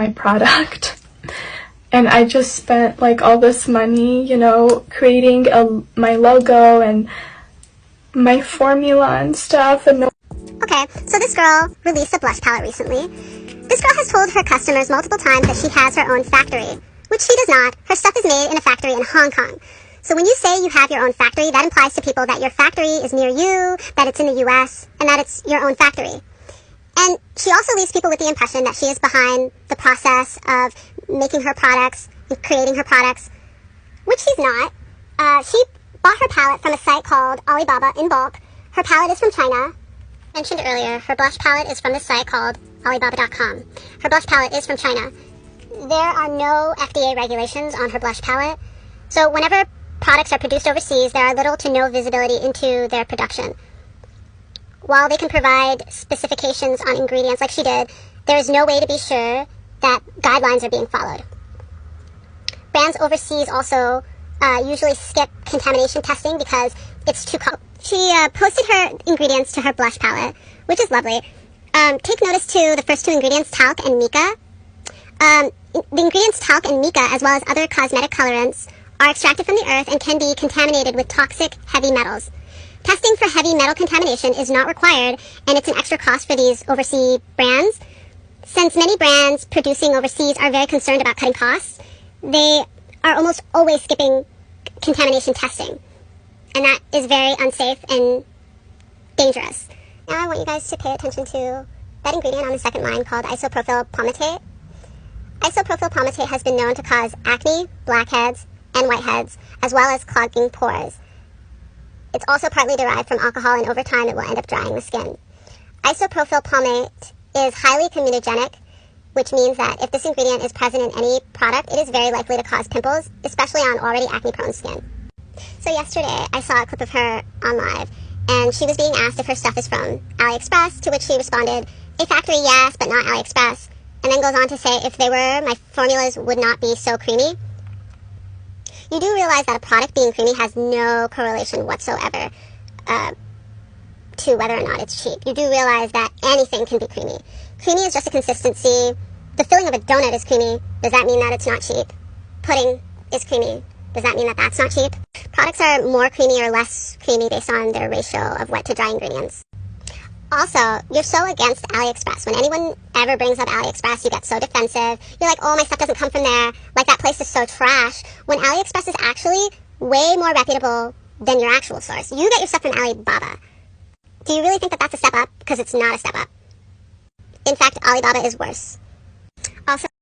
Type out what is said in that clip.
my product. And I just spent like all this money, creating my logo and my formula and stuff. Okay, so this girl released a blush palette recently. This girl has told her customers multiple times that she has her own factory, which she does not. Her stuff is made in a factory in Hong Kong. So when you say you have your own factory, that implies to people that your factory is near you, that it's in the US, and that it's your own factory. And she also leaves people with the impression that she is behind the process of making her products and creating her products, which she's not. She bought her palette from a site called Alibaba in bulk. Her palette is from China. Mentioned earlier, her blush palette is from this site called Alibaba.com. Her blush palette is from China. There are no FDA regulations on her blush palette, so whenever products are produced overseas, there are little to no visibility into their production. While they can provide specifications on ingredients like she did, there is no way to be sure that guidelines are being followed. Brands overseas also usually skip contamination testing because it's too cold. She posted her ingredients to her blush palette, which is lovely. Take notice to the first two ingredients, talc and mica. The ingredients talc and mica, as well as other cosmetic colorants, are extracted from the earth and can be contaminated with toxic heavy metals. Testing for heavy metal contamination is not required, and it's an extra cost for these overseas brands. Since many brands producing overseas are very concerned about cutting costs, they are almost always skipping contamination testing. And that is very unsafe and dangerous. Now I want you guys to pay attention to that ingredient on the second line called isopropyl palmitate. Isopropyl palmitate has been known to cause acne, blackheads, and whiteheads, as well as clogging pores. It's also partly derived from alcohol, and over time it will end up drying the skin. Isopropyl palmate is highly comedogenic, which means that if this ingredient is present in any product, it is very likely to cause pimples, especially on already acne-prone skin. So yesterday, I saw a clip of her on live, and she was being asked if her stuff is from AliExpress, to which she responded, "A factory, yes, but not AliExpress," and then goes on to say, "If they were, my formulas would not be so creamy." You do realize that a product being creamy has no correlation whatsoever to whether or not it's cheap. You do realize that anything can be creamy. Creamy is just a consistency. The filling of a donut is creamy. Does that mean that it's not cheap? Pudding is creamy. Does that mean that that's not cheap? Products are more creamy or less creamy based on their ratio of wet to dry ingredients. Also, you're so against AliExpress. When anyone ever brings up AliExpress, you get so defensive. You're like, "Oh, my stuff doesn't come from there. Like, that place is so trash." When AliExpress is actually way more reputable than your actual source. You get your stuff from Alibaba. Do you really think that that's a step up? Because it's not a step up. In fact, Alibaba is worse.